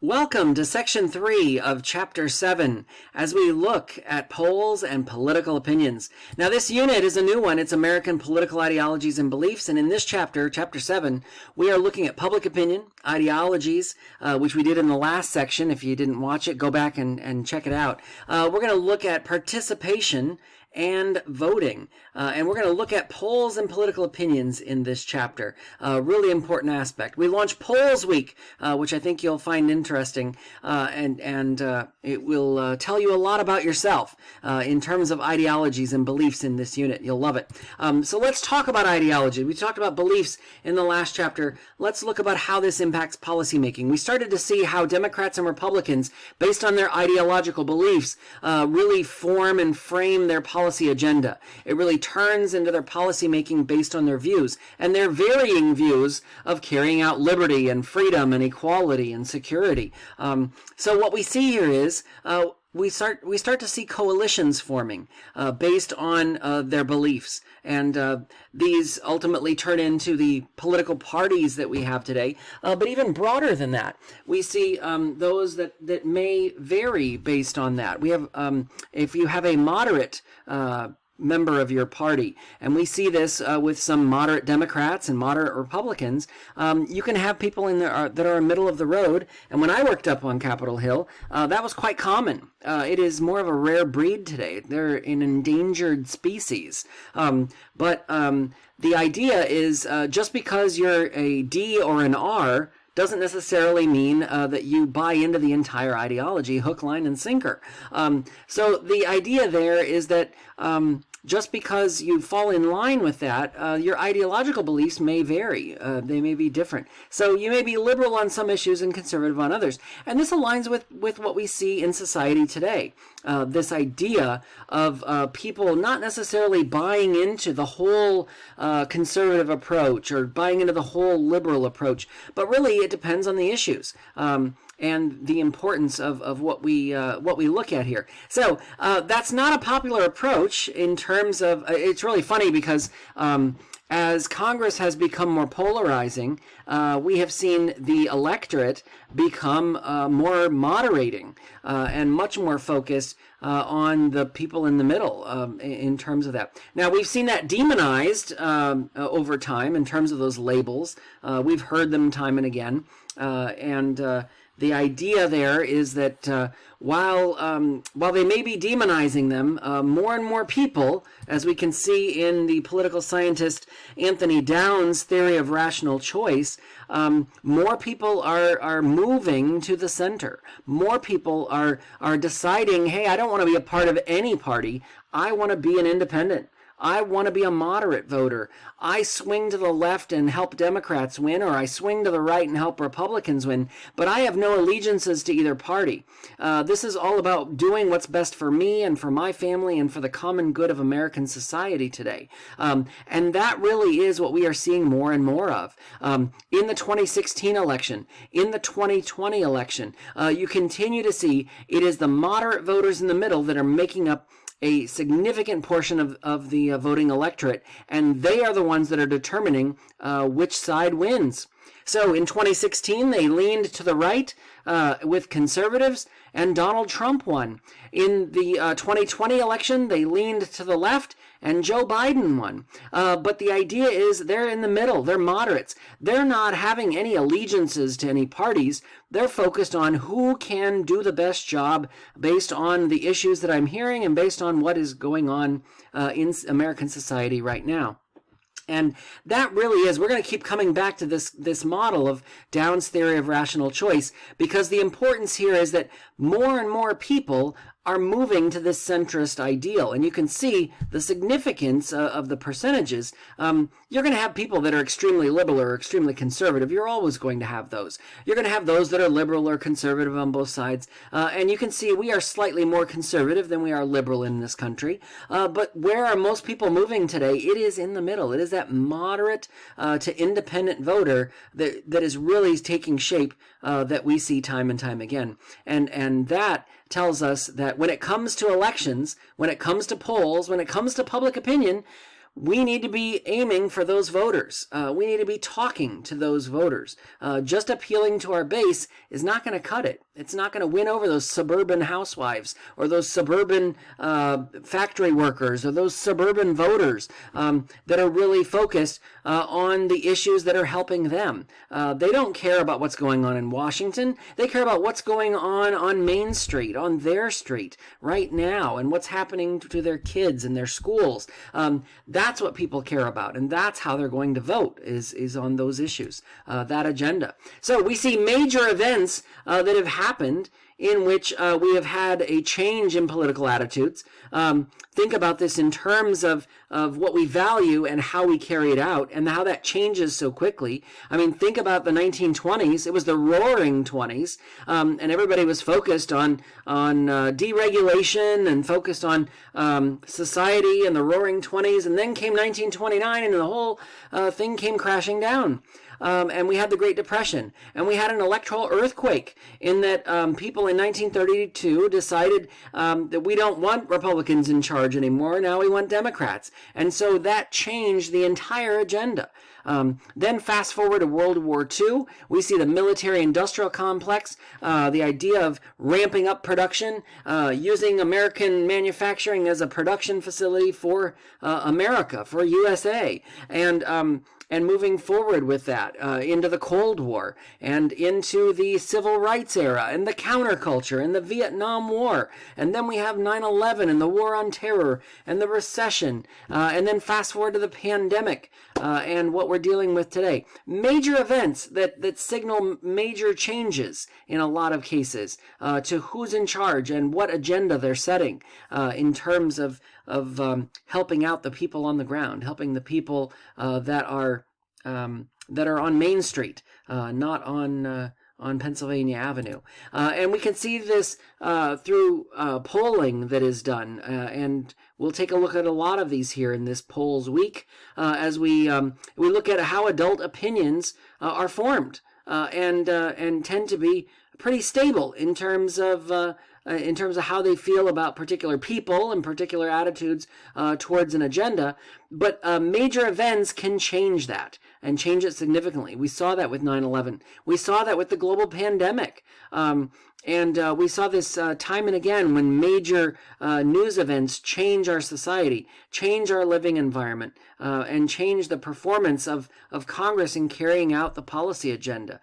Welcome to Section 3 of Chapter 7 as we look at polls and political opinions. Now, this unit is a new one. It's American Political Ideologies and Beliefs. And in this chapter, Chapter 7, we are looking at public opinion, ideologies, which we did in the last section. If you didn't watch it, go back and check it out. We're going to look at participation and voting. And we're going to look at polls and political opinions in this chapter. Really important aspect. We launch Polls Week, which I think you'll find interesting, and it will tell you a lot about yourself in terms of ideologies and beliefs in this unit. You'll love it. So let's talk about ideology. We talked about beliefs in the last chapter. Let's look about how this impacts policymaking. We started to see how Democrats and Republicans, based on their ideological beliefs, really form and frame their policy agenda. It really turns into their policy making based on their views and their varying views of carrying out liberty and freedom and equality and security. So what we see here is we start to see coalitions forming based on their beliefs. And these ultimately turn into the political parties that we have today. But even broader than that, we see those that may vary based on that. We have, if you have a moderate member of your party, and we see this with some moderate Democrats and moderate Republicans, you can have people in there that are middle of the road. And when I worked up on Capitol Hill, that was quite common. It is more of a rare breed today. They're an endangered species. But the idea is just because you're a D or an R doesn't necessarily mean that you buy into the entire ideology, hook, line, and sinker. So the idea there is that just because you fall in line with that, your ideological beliefs may vary. They may be different. So you may be liberal on some issues and conservative on others. And this aligns with what we see in society today. This idea of people not necessarily buying into the whole conservative approach or buying into the whole liberal approach, but really it depends on the issues. And the importance of what we look at here. So that's not a popular approach in terms of. It's really funny because as Congress has become more polarizing, we have seen the electorate become more moderating and much more focused on the people in the middle in terms of that. Now, we've seen that demonized over time in terms of those labels. We've heard them time and again. The idea there is that while they may be demonizing them, more and more people, as we can see in the political scientist Anthony Downs' theory of rational choice, more people are moving to the center. More people are deciding, hey, I don't want to be a part of any party. I want to be an independent. I want to be a moderate voter. I swing to the left and help Democrats win, or I swing to the right and help Republicans win, but I have no allegiances to either party. This is all about doing what's best for me and for my family and for the common good of American society today. And that really is what we are seeing more and more of. In the 2016 election, in the 2020 election, you continue to see it is the moderate voters in the middle that are making up a significant portion of the voting electorate, and they are the ones that are determining which side wins. So in 2016, they leaned to the right with conservatives, and Donald Trump won. In the 2020 election, they leaned to the left, and Joe Biden won. But the idea is they're in the middle. They're moderates. They're not having any allegiances to any parties. They're focused on who can do the best job based on the issues that I'm hearing and based on what is going on in American society right now. And that really is, we're going to keep coming back to this model of Downs' theory of rational choice, because the importance here is that more and more people are moving to this centrist ideal. And you can see the significance of the percentages. You're going to have people that are extremely liberal or extremely conservative. You're always going to have those. You're going to have those that are liberal or conservative on both sides. And you can see we are slightly more conservative than we are liberal in this country. But where are most people moving today? It is in the middle. It is that moderate to independent voter that is really taking shape that we see time and time again. And that tells us that when it comes to elections, when it comes to polls, when it comes to public opinion, we need to be aiming for those voters. We need to be talking to those voters. Just appealing to our base is not going to cut it. It's not going to win over those suburban housewives or those suburban factory workers or those suburban voters that are really focused on the issues that are helping them. They don't care about what's going on in Washington. They care about what's going on Main Street, on their street right now, and what's happening to their kids and their schools. That's what people care about, and that's how they're going to vote, is on those issues, that agenda. So we see major events that have happened in which we have had a change in political attitudes. Think about this in terms of what we value and how we carry it out, and how that changes so quickly. I mean, think about the 1920s. It was the Roaring 20s, and everybody was focused on deregulation and focused on society and the Roaring 20s, and then came 1929, and the whole thing came crashing down. And we had the Great Depression, and we had an electoral earthquake in that people in 1932 decided that we don't want Republicans in charge anymore. Now we want Democrats. And so that changed the entire agenda. Then fast forward to World War II, we see the military-industrial complex, the idea of ramping up production, using American manufacturing as a production facility for America, for USA, and moving forward with that into the Cold War and into the Civil Rights era and the counterculture and the Vietnam War. And then we have 9/11 and the War on Terror and the recession. And then fast forward to the pandemic and what we're dealing with today. Major events that signal major changes in a lot of cases to who's in charge and what agenda they're setting in terms of helping out the people on the ground, helping the people that are on Main Street, not on Pennsylvania Avenue. And we can see this through polling that is done. And we'll take a look at a lot of these here in this polls week as we look at how adult opinions are formed and tend to be pretty stable in terms of how they feel about particular people and particular attitudes towards an agenda. But major events can change that and change it significantly. We saw that with 9/11. We saw that with the global pandemic. And we saw this time and again when major news events change our society, change our living environment, and change the performance of Congress in carrying out the policy agenda.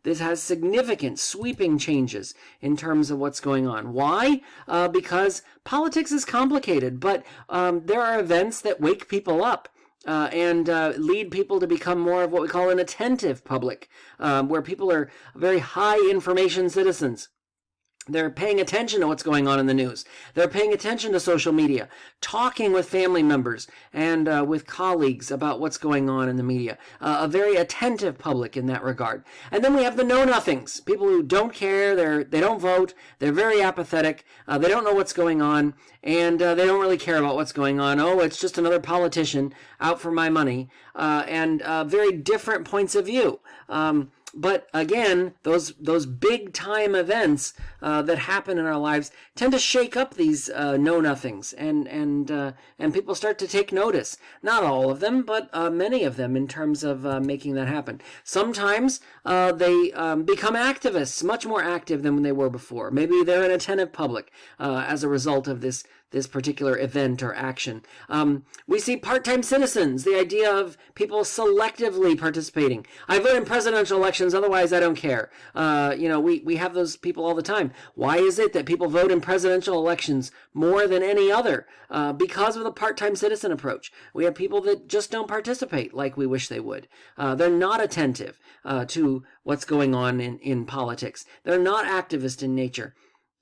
This has significant sweeping changes in terms of what's going on. Why? Because politics is complicated, but there are events that wake people up. And lead people to become more of what we call an attentive public, where people are very high information citizens. They're paying attention to what's going on in the news. They're paying attention to social media, talking with family members and with colleagues about what's going on in the media. A very attentive public in that regard. And then we have the know-nothings, people who don't care, they don't vote, they're very apathetic, they don't know what's going on, and they don't really care about what's going on. Oh, it's just another politician out for my money, and very different points of view. But again, those big time events that happen in our lives tend to shake up these know-nothings, and people start to take notice. Not all of them, but many of them, in terms of making that happen. Sometimes they become activists, much more active than when they were before. Maybe they're an attentive public as a result of this particular event or action. We see part-time citizens, the idea of people selectively participating. I vote in presidential elections, otherwise I don't care. We have those people all the time. Why is it that people vote in presidential elections more than any other? Because of the part-time citizen approach. We have people that just don't participate like we wish they would. They're not attentive to what's going on in politics. They're not activist in nature.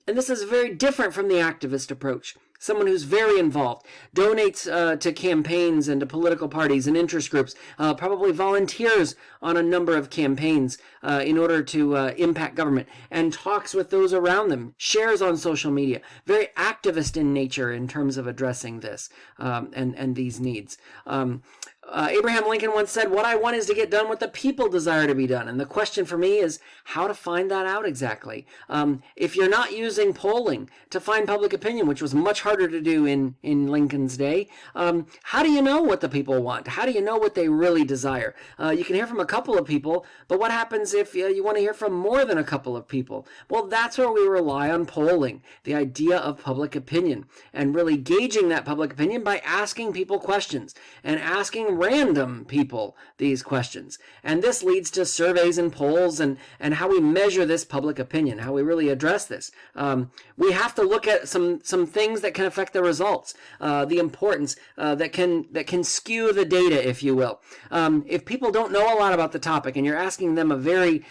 And this is very different from the activist approach. Someone who's very involved, donates to campaigns and to political parties and interest groups, probably volunteers on a number of campaigns in order to impact government, and talks with those around them, shares on social media, very activist in nature in terms of addressing this and these needs. Abraham Lincoln once said, "What I want is to get done what the people desire to be done." And the question for me is how to find that out exactly. If you're not using polling to find public opinion, which was much harder to do in Lincoln's day, how do you know what the people want? How do you know what they really desire? You can hear from a couple of people, but what happens if you want to hear from more than a couple of people? Well, that's where we rely on polling, the idea of public opinion, and really gauging that public opinion by asking people questions and asking random people these questions. And this leads to surveys and polls and how we measure this public opinion, how we really address this. We have to look at some things that can affect the results, the importance that can skew the data, if you will. If people don't know a lot about the topic and you're asking them a very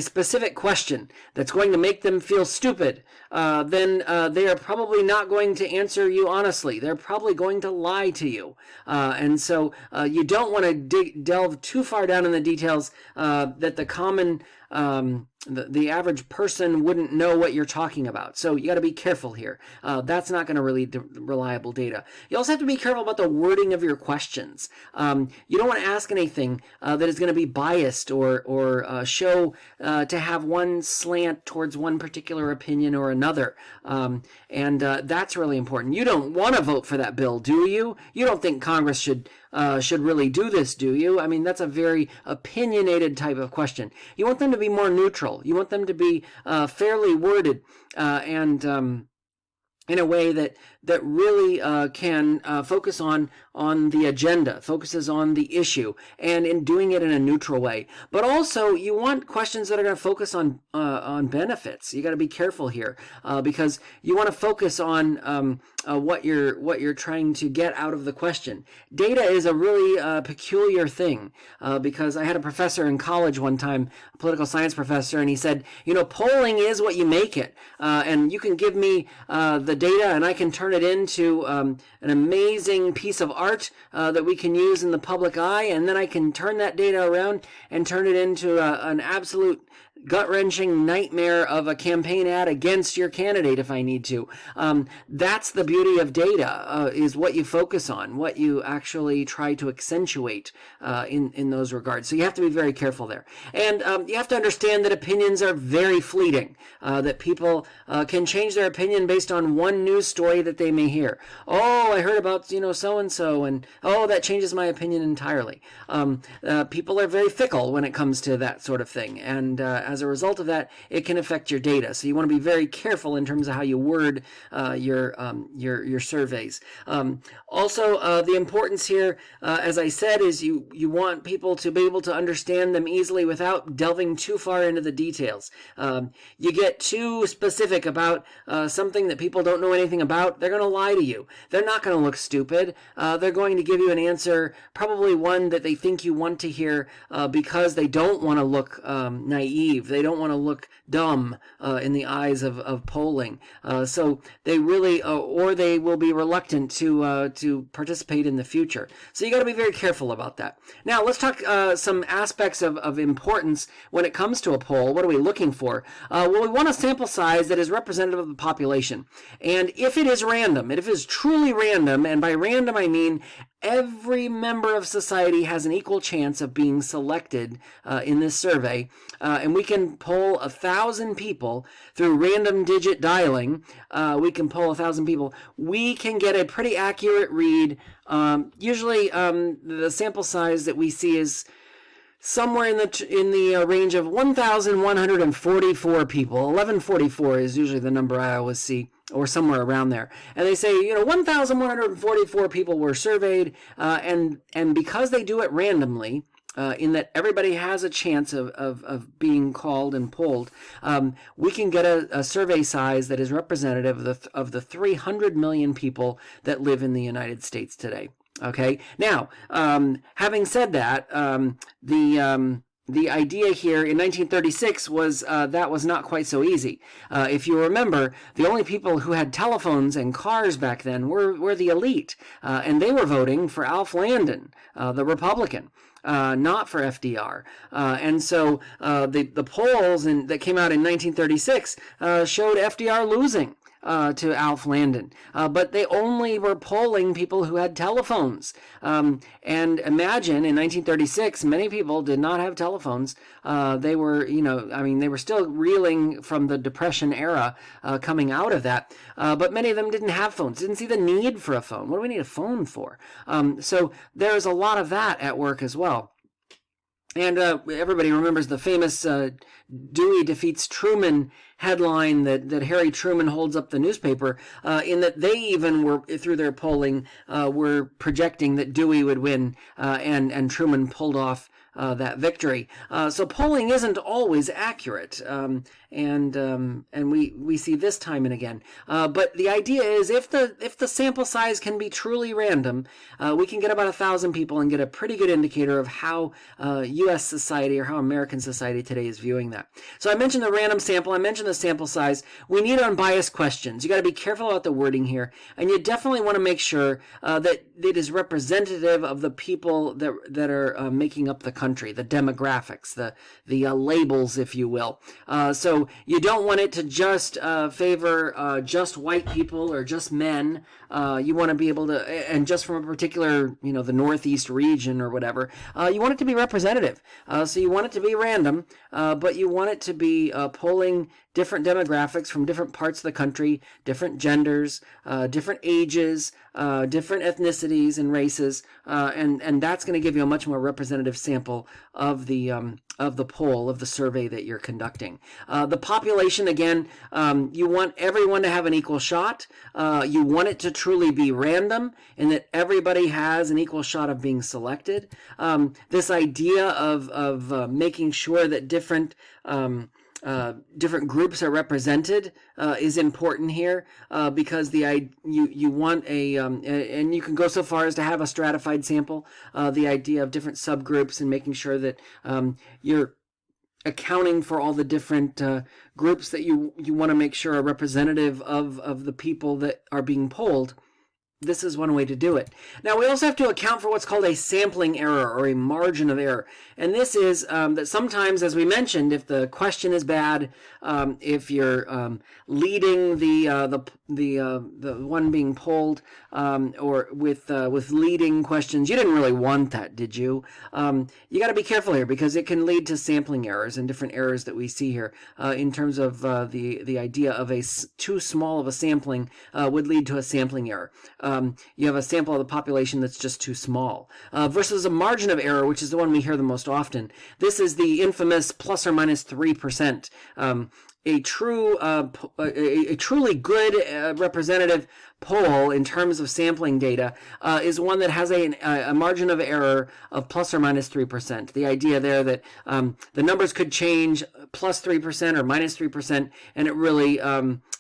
specific question that's going to make them feel stupid, then they are probably not going to answer you honestly. They're probably going to lie to you. And so you don't want to delve too far down in the details that the common the average person wouldn't know what you're talking about. So you got to be careful here. That's not going to really reliable data. You also have to be careful about the wording of your questions. You don't want to ask anything that is going to be biased or show to have one slant towards one particular opinion or another. And that's really important. You don't want to vote for that bill, do you? You don't think Congress should really do this, do you? I mean, that's a very opinionated type of question. You want them to be more neutral. You want them to be fairly worded and in a way that really can focus on the agenda, focuses on the issue, and in doing it in a neutral way. But also, you want questions that are going to focus on benefits. You got to be careful here because you want to focus on what you're trying to get out of the question. Data is a really peculiar thing because I had a professor in college one time, a political science professor, and he said, polling is what you make it, and you can give me the data and I can turn it into an amazing piece of art that we can use in the public eye, and then I can turn that data around and turn it into an absolute gut-wrenching nightmare of a campaign ad against your candidate if I need to. That's the beauty of data, is what you focus on, what you actually try to accentuate in those regards. So you have to be very careful there. And you have to understand that opinions are very fleeting, that people can change their opinion based on one news story that they may hear. Oh, I heard about, so-and-so, and oh, that changes my opinion entirely. People are very fickle when it comes to that sort of thing. And as a result of that, it can affect your data. So you want to be very careful in terms of how you word your surveys. Also, the importance here, as I said, is you want people to be able to understand them easily without delving too far into the details. You get too specific about something that people don't know anything about, they're going to lie to you. They're not going to look stupid. They're going to give you an answer, probably one that they think you want to hear because they don't want to look naive. They don't want to look dumb in the eyes of polling. So they really, or they will be reluctant to participate in the future. So you got to be very careful about that. Now let's talk some aspects of importance when it comes to a poll. What are we looking for? Well, we want a sample size that is representative of the population. And if it is random, if it is truly random, and by random I mean every member of society has an equal chance of being selected in this survey, and we can poll 1,000 people through random digit dialing. We can poll 1,000 people. We can get a pretty accurate read. Usually, the sample size that we see is somewhere in the range of 1,144 people. 1,144 is usually the number I always see, or somewhere around there. And they say, 1,144 people were surveyed, and because they do it randomly, in that everybody has a chance of being called and polled, we can get a survey size that is representative of the 300 million people that live in the United States today. Okay. Now, having said that, the idea here in 1936 was that was not quite so easy. If you remember, the only people who had telephones and cars back then were the elite, and they were voting for Alf Landon, the Republican. Not for FDR. And so the polls that came out in 1936 showed FDR losing. to Alf Landon. But they only were polling people who had telephones. And imagine in 1936, many people did not have telephones. They were, they were still reeling from the Depression era coming out of that. But many of them didn't have phones, didn't see the need for a phone. What do we need a phone for? So there's a lot of that at work as well. And everybody remembers the famous Dewey defeats Truman headline that Harry Truman holds up the newspaper, in that they even were, through their polling, were projecting that Dewey would win, and Truman pulled off that victory. So polling isn't always accurate, and we see this time and again. But the idea is, if the sample size can be truly random, we can get about 1,000 people and get a pretty good indicator of how U.S. society, or how American society today, is viewing that. So I mentioned the random sample. I mentioned the sample size. We need unbiased questions. You got to be careful about the wording here, and you definitely want to make sure that it is representative of the people that are making up the country, the demographics, the labels, if you will. So you don't want it to just favor just white people or just men. You want to be able to, and just from a particular, the Northeast region or whatever. You want it to be representative. So you want it to be random, but you want it to be polling different demographics from different parts of the country, different genders, different ages, different ethnicities and races, and that's going to give you a much more representative sample of the poll, of the survey that you're conducting. The population, again, you want everyone to have an equal shot. You want it to truly be random, and that everybody has an equal shot of being selected. This idea of making sure that different groups are represented is important here, because you want and you can go so far as to have a stratified sample. The idea of different subgroups and making sure that you're accounting for all the different groups that you want to make sure are representative of the people that are being polled. This is one way to do it. Now, we also have to account for what's called a sampling error, or a margin of error. And this is that sometimes, as we mentioned, if the question is bad, if you're leading the one being polled, or with leading questions, you didn't really want that, did you? You got to be careful here, because it can lead to sampling errors and different errors that we see here, in terms of the idea of too small of a sampling would lead to a sampling error. You have a sample of the population that's just too small, versus a margin of error, which is the one we hear the most often. This is the infamous plus or minus 3%. A truly good representative poll in terms of sampling data is one that has a margin of error of plus or minus 3%. The idea there that the numbers could change plus 3% or minus 3%, and it really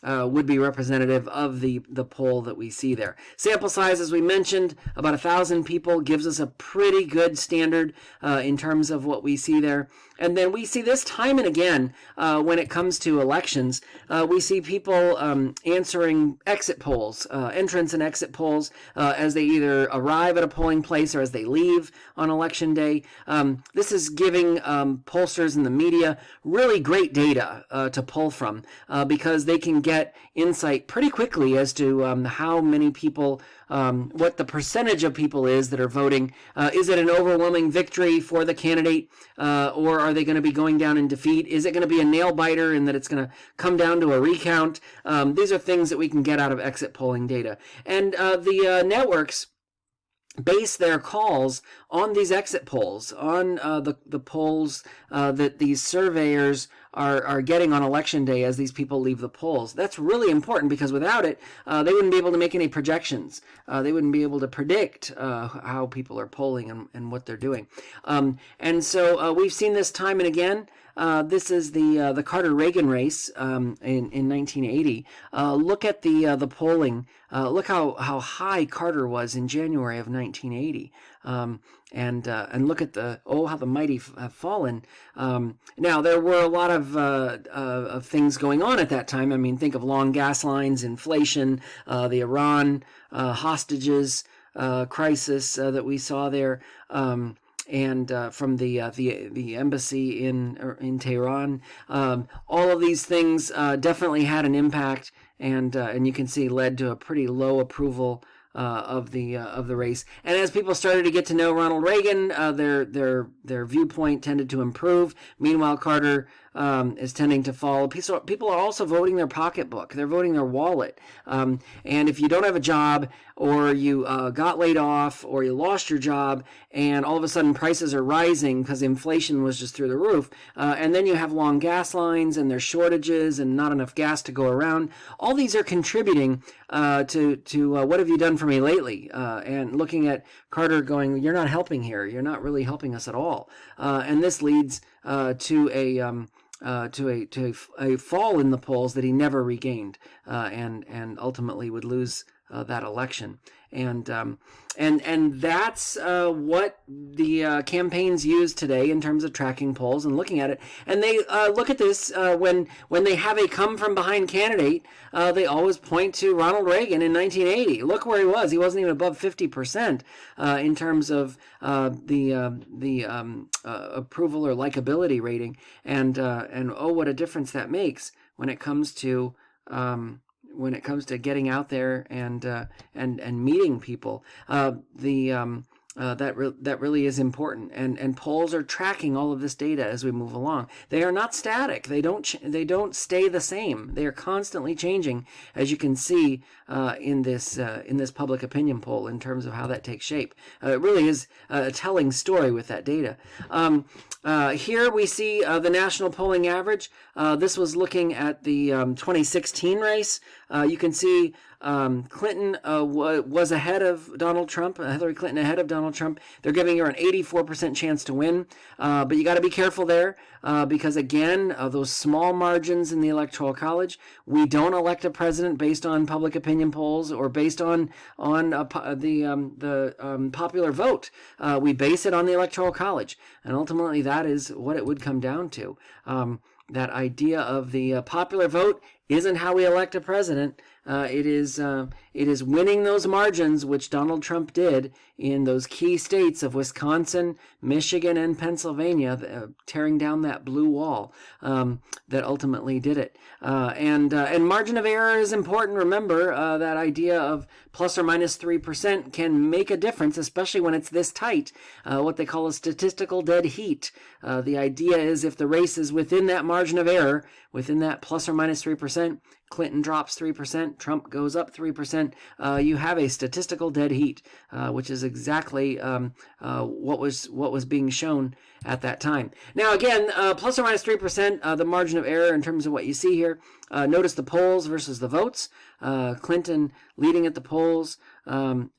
would be representative of the poll that we see there. Sample size, as we mentioned, about 1,000 people gives us a pretty good standard in terms of what we see there. And then we see this time and again when it comes to elections. We see people answering exit polls, entrance and exit polls, as they either arrive at a polling place or as they leave on election day. This is giving pollsters and the media really great data to pull from, because they can get insight pretty quickly as to how many people, what the percentage of people is that are voting. Is it an overwhelming victory for the candidate, or are they going to be going down in defeat? Is it going to be a nail biter in that it's going to come down to a recount? These are things that we can get out of exit polling data. And the networks base their calls on these exit polls, on the polls that these surveyors are getting on election day as these people leave the polls. That's really important, because without it, they wouldn't be able to make any projections. They wouldn't be able to predict how people are polling and what they're doing. And so we've seen this time and again. This is the Carter-Reagan race in 1980. Look at the polling. Look how high Carter was in January of 1980. And look at how the mighty have fallen. Now, there were a lot of things going on at that time. I mean, think of long gas lines, inflation, the Iran hostages crisis that we saw there. And from the embassy in Tehran, all of these things definitely had an impact. and you can see led to a pretty low approval of the race. And as people started to get to know Ronald Reagan, their viewpoint tended to improve. Meanwhile, Carter is tending to fall. People are also voting their pocketbook. They're voting their wallet. And if you don't have a job, or you got laid off, or you lost your job, and all of a sudden prices are rising because inflation was just through the roof, and then you have long gas lines, and there's shortages, and not enough gas to go around. All these are contributing to what have you done for me lately? And looking at Carter going, you're not helping here. You're not really helping us at all. And this leads to a fall in the polls that he never regained, and ultimately would lose that election. And that's what the campaigns use today in terms of tracking polls and looking at it. And they look at this when they have a come from behind candidate. They always point to Ronald Reagan in 1980. Look where he was. He wasn't even above 50% in terms of the approval or likability rating. And oh, what a difference that makes when it comes to getting out there and meeting people. That really is important, and polls are tracking all of this data as we move along. They are not static. They don't stay the same. They are constantly changing, as you can see in this public opinion poll in terms of how that takes shape. It really is a telling story with that data. Here we see the national polling average. This was looking at the 2016 race. You can see Clinton was ahead of Donald Trump, Hillary Clinton ahead of Donald Trump. They're giving her an 84% chance to win. But you got to be careful there because, again, those small margins in the Electoral College, we don't elect a president based on public opinion polls or based on the popular vote. We base it on the Electoral College. And ultimately, that is what it would come down to. That idea of the popular vote isn't how we elect a president. It is winning those margins, which Donald Trump did in those key states of Wisconsin, Michigan, and Pennsylvania, tearing down that blue wall that ultimately did it. And margin of error is important. Remember, that idea of plus or minus 3% can make a difference, especially when it's this tight, what they call a statistical dead heat. The idea is if the race is within that margin of error, within that plus or minus 3%, Clinton drops 3%, Trump goes up 3%, you have a statistical dead heat, which is exactly what was being shown at that time. Now, again, plus or minus 3%, the margin of error in terms of what you see here. Notice the polls versus the votes. Clinton leading at the polls, and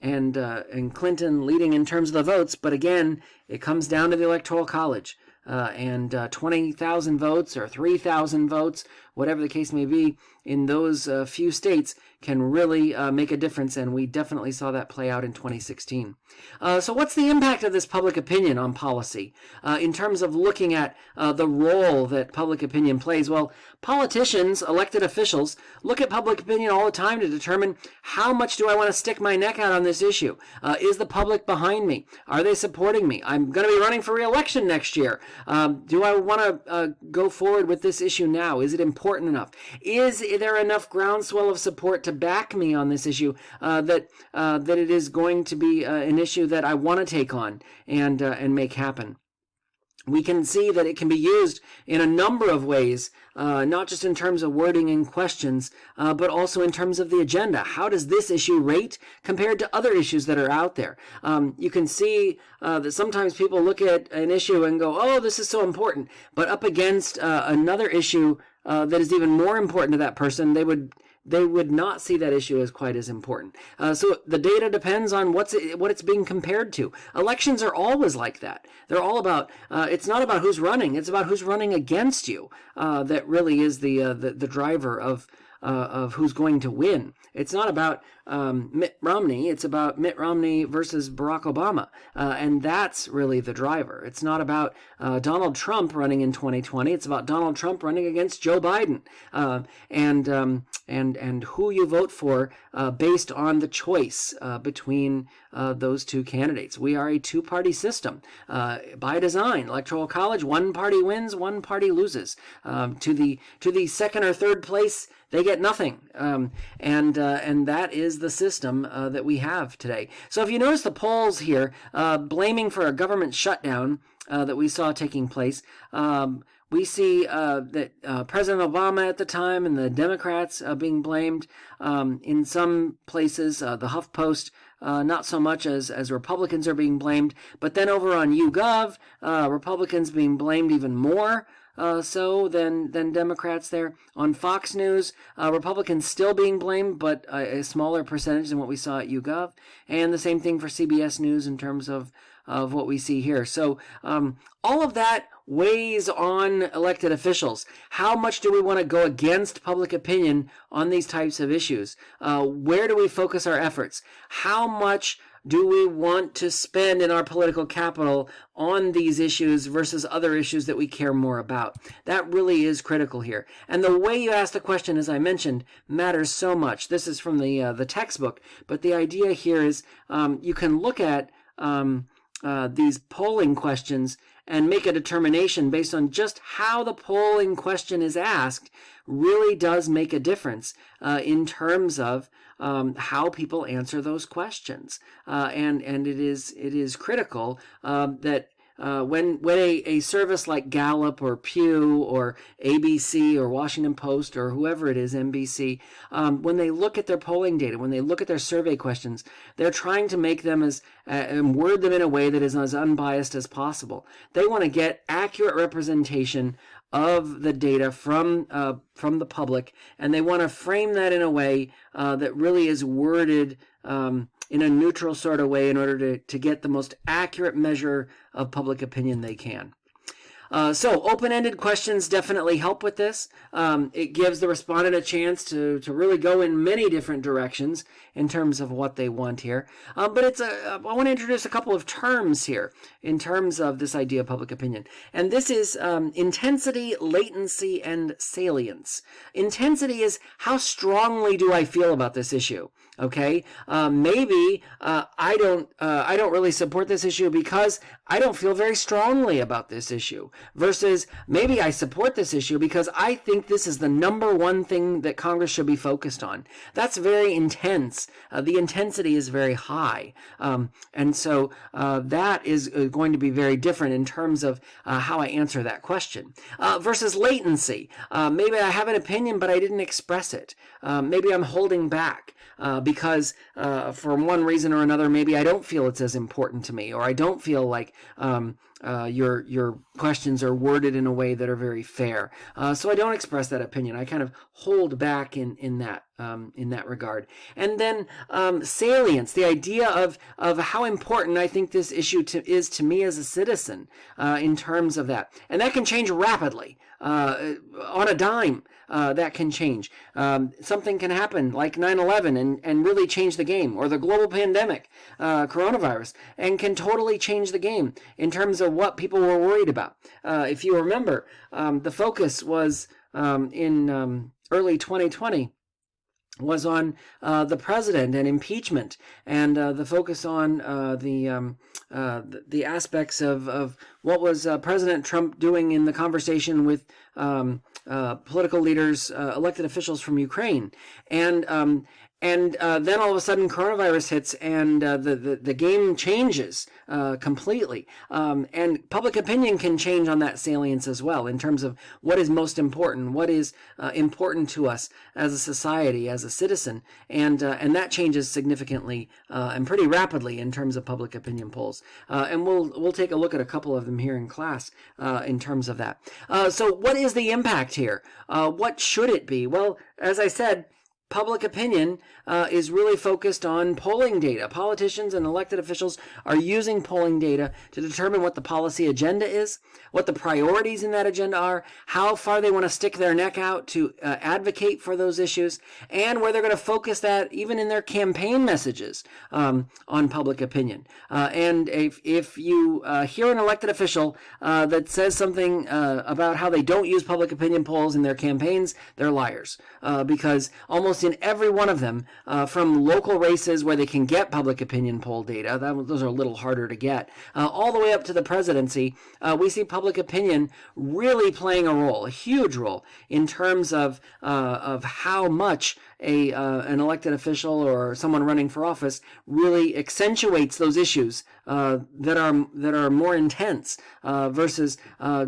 Clinton leading in terms of the votes. But again, it comes down to the Electoral College. And 20,000 votes or 3,000 votes, whatever the case may be, in those few states can really make a difference, and we definitely saw that play out in 2016. So what's the impact of this public opinion on policy in terms of looking at the role that public opinion plays? Well, politicians, elected officials, look at public opinion all the time to determine how much do I want to stick my neck out on this issue? Is the public behind me? Are they supporting me? I'm going to be running for re-election next year. Do I want to go forward with this issue now? Is it important enough? Is there enough groundswell of support to back me on this issue that it is going to be an issue that I want to take on and make happen? We can see that it can be used in a number of ways, not just in terms of wording and questions, but also in terms of the agenda. How does this issue rate compared to other issues that are out there? You can see that sometimes people look at an issue and go, oh, this is so important. But up against another issue that is even more important to that person, they would not see that issue as quite as important. So the data depends on what it's being compared to. Elections are always like that. They're all about, it's not about who's running, it's about who's running against you. That really is the driver of who's going to win. It's not about Mitt Romney. It's about Mitt Romney versus Barack Obama. And that's really the driver. It's not about Donald Trump running in 2020. It's about Donald Trump running against Joe Biden. And who you vote for based on the choice between those two candidates. We are a two-party system by design. Electoral College, one party wins, one party loses. To the second or third place, they get nothing. And that is the system that we have today. So if you notice the polls here, blaming for a government shutdown that we saw taking place, we see that President Obama at the time and the Democrats being blamed. In some places, the HuffPost, not so much as Republicans are being blamed. But then over on YouGov, Republicans being blamed even more so than Democrats there. On Fox News, Republicans still being blamed, but a smaller percentage than what we saw at YouGov. And the same thing for CBS News in terms of what we see here. So all of that weighs on elected officials. How much do we want to go against public opinion on these types of issues? Where do we focus our efforts? How much do we want to spend in our political capital on these issues versus other issues that we care more about? That really is critical here. And the way you ask the question, as I mentioned, matters so much. This is from the textbook, but the idea here is you can look at these polling questions and make a determination based on just how the polling question is asked really does make a difference in terms of how people answer those questions. And it is critical that when a service like Gallup or Pew or ABC or Washington Post or whoever it is, NBC, when they look at their polling data, when they look at their survey questions, they're trying to make them and word them in a way that is as unbiased as possible. They want to get accurate representation of the data from the public, and they want to frame that in a way that really is worded in a neutral sort of way in order to get the most accurate measure of public opinion they can. So open-ended questions definitely help with this. It gives the respondent a chance to really go in many different directions in terms of what they want here. But I want to introduce a couple of terms here in terms of this idea of public opinion. And this is intensity, latency, and salience. Intensity is how strongly do I feel about this issue? Okay, maybe I don't really support this issue because I don't feel very strongly about this issue. Versus maybe I support this issue because I think this is the number one thing that Congress should be focused on. That's very intense. The intensity is very high, and so that is going to be very different in terms of how I answer that question. Versus latency. Maybe I have an opinion, but I didn't express it. Maybe I'm holding back. Because for one reason or another, maybe I don't feel it's as important to me, or I don't feel like your questions are worded in a way that are very fair. So I don't express that opinion. I kind of hold back in that regard. And then salience, the idea of how important I think this issue is to me as a citizen in terms of that. And that can change rapidly. On a dime, that can change. Something can happen like 9/11 and really change the game, or the global pandemic, coronavirus, and can totally change the game in terms of what people were worried about. If you remember, the focus was in early 2020 was on the president and impeachment, and the focus on the aspects of what was President Trump doing in the conversation with political leaders, elected officials from Ukraine, and then all of a sudden coronavirus hits, and the game changes completely. And public opinion can change on that salience as well in terms of what is most important, what is important to us as a society, as a citizen, and that changes significantly and pretty rapidly in terms of public opinion polls. And we'll take a look at a couple of them here in class in terms of that. So what is the impact here? What should it be? Well, as I said, public opinion is really focused on polling data. Politicians and elected officials are using polling data to determine what the policy agenda is, what the priorities in that agenda are, how far they want to stick their neck out to advocate for those issues, and where they're going to focus that even in their campaign messages on public opinion. And if you hear an elected official that says something about how they don't use public opinion polls in their campaigns, they're liars, because almost almost in every one of them, from local races where they can get public opinion poll data, those are a little harder to get, all the way up to the presidency, we see public opinion really playing a role, a huge role, in terms of how much an elected official or someone running for office really accentuates those issues that are more intense versus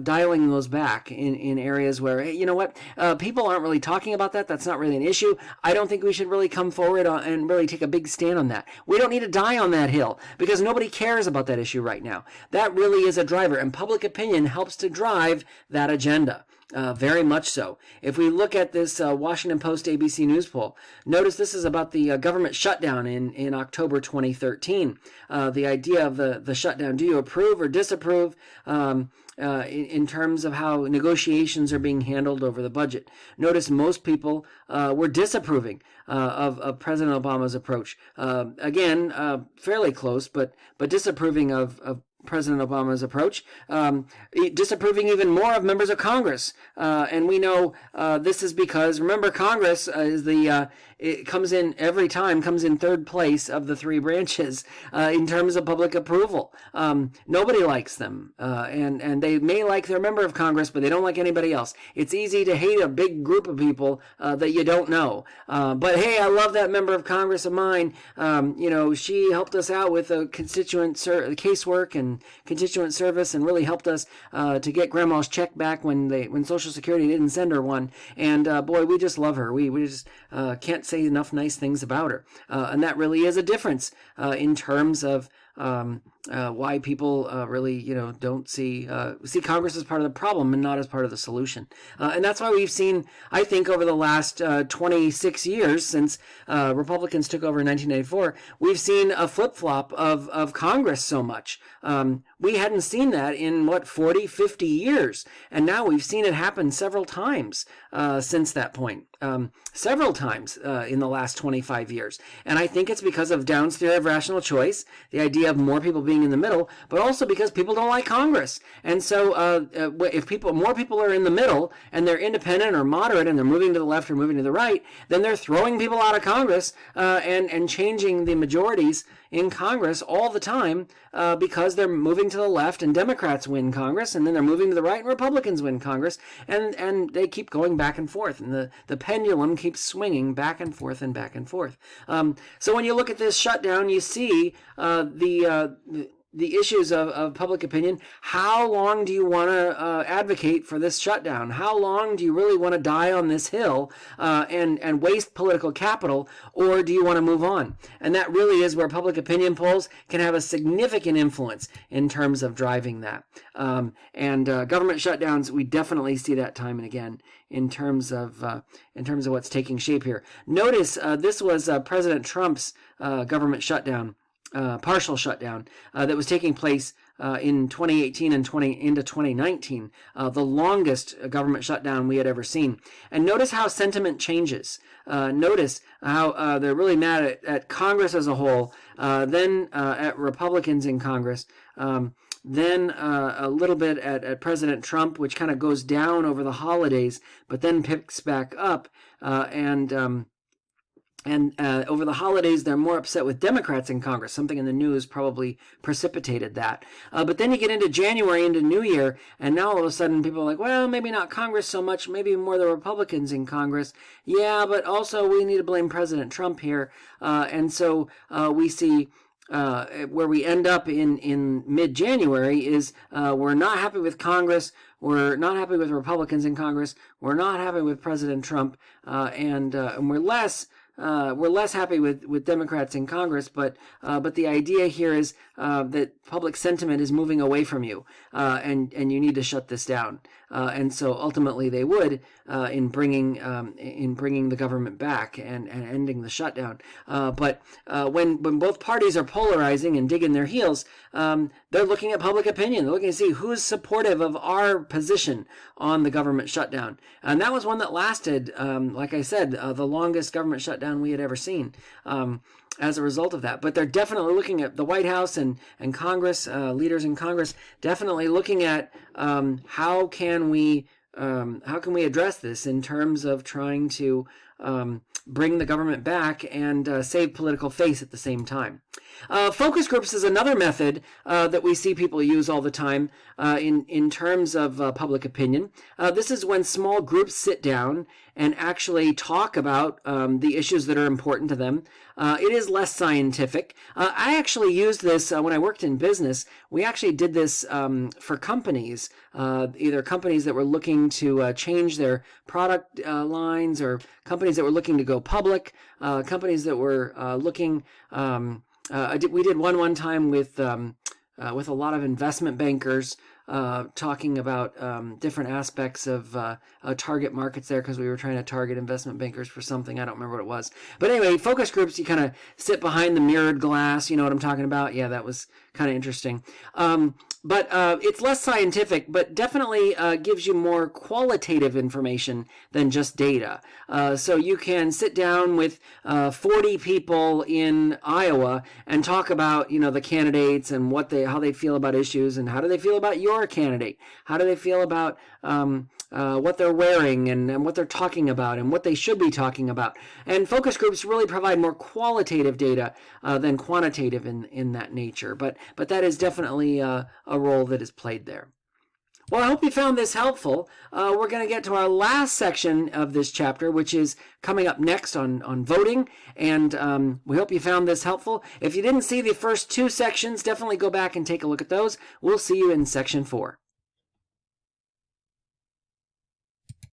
dialing those back in areas where, hey, you know what, people aren't really talking about that. That's not really an issue. I don't think we should really come forward and really take a big stand on that. We don't need to die on that hill because nobody cares about that issue right now. That really is a driver, and public opinion helps to drive that agenda. Very much so. If we look at this Washington Post ABC News poll, notice this is about the government shutdown in October 2013. The idea of the shutdown. Do you approve or disapprove in terms of how negotiations are being handled over the budget? Notice most people were disapproving of President Obama's approach. Again, fairly close, but disapproving of President Obama's approach, disapproving even more of members of Congress. And we know this is because, remember, Congress is it comes in third place of the three branches in terms of public approval. Nobody likes them, and they may like their member of Congress, but they don't like anybody else. It's easy to hate a big group of people that you don't know. But hey, I love that member of Congress of mine. She helped us out with a casework and constituent service, and really helped us to get Grandma's check back when Social Security didn't send her one. And boy, we just love her. We just can't say enough nice things about her. And that really is a difference in terms of why people really, don't see Congress as part of the problem and not as part of the solution. And that's why we've seen, I think, over the last 26 years since Republicans took over in 1994, we've seen a flip-flop of Congress so much. We hadn't seen that in, 40, 50 years. And now we've seen it happen several times since that point. Several times in the last 25 years. And I think it's because of Downs' theory of rational choice, the idea of more people being in the middle, but also because people don't like Congress. And so if more people are in the middle and they're independent or moderate and they're moving to the left or moving to the right, then they're throwing people out of Congress and changing the majorities in Congress all the time because they're moving to the left and Democrats win Congress, and then they're moving to the right and Republicans win Congress, and they keep going back and forth, and the pendulum keeps swinging back and forth and back and forth. So when you look at this shutdown, you see the issues of public opinion. How long do you want to advocate for this shutdown? How long do you really want to die on this hill and waste political capital, or do you want to move on? And that really is where public opinion polls can have a significant influence in terms of driving that. And government shutdowns, we definitely see that time and again in terms of what's taking shape here. Notice this was President Trump's government shutdown. Partial shutdown that was taking place in 2018 and into 2019, the longest government shutdown we had ever seen. And notice how sentiment changes. Notice how they're really mad at Congress as a whole, then at Republicans in Congress, then a little bit at President Trump, which kind of goes down over the holidays, but then picks back up, and over the holidays, they're more upset with Democrats in Congress. Something in the news probably precipitated that. But then you get into January, into New Year, and now all of a sudden people are like, well, maybe not Congress so much, maybe more the Republicans in Congress. Yeah, but also we need to blame President Trump here. And so we see where we end up in mid-January is we're not happy with Congress. We're not happy with Republicans in Congress. We're not happy with President Trump. And we're less happy with Democrats in Congress, but the idea here is that public sentiment is moving away from you, and you need to shut this down. And so ultimately they would in bringing the government back and ending the shutdown. But when both parties are polarizing and digging their heels, they're looking at public opinion. They're looking to see who's supportive of our position on the government shutdown. And that was one that lasted, like I said, the longest government shutdown we had ever seen. As a result of that. But they're definitely looking at the White House and Congress, leaders in Congress, definitely looking at how can we address this in terms of trying to bring the government back and save political face at the same time. Focus groups is another method that we see people use all the time in terms of public opinion. This is when small groups sit down and actually talk about the issues that are important to them. It is less scientific. I actually used this when I worked in business. We actually did this for companies, either companies that were looking to change their product lines, or companies that were looking to go public, companies that were looking. We did one time with a lot of investment bankers, talking about different aspects of target markets there, because we were trying to target investment bankers for something. I don't remember what it was. But anyway, focus groups, you kind of sit behind the mirrored glass. You know what I'm talking about? Yeah, that was kind of interesting. But it's less scientific, but definitely gives you more qualitative information than just data. So you can sit down with 40 people in Iowa and talk about, the candidates and how they feel about issues, and how do they feel about your candidate? How do they feel about what they're wearing and what they're talking about and what they should be talking about? And focus groups really provide more qualitative data than quantitative in that nature. But that is definitely a role that is played there. Well, I hope you found this helpful. We're going to get to our last section of this chapter, which is coming up next on voting. And we hope you found this helpful. If you didn't see the first two sections, definitely go back and take a look at those. We'll see you in section 4.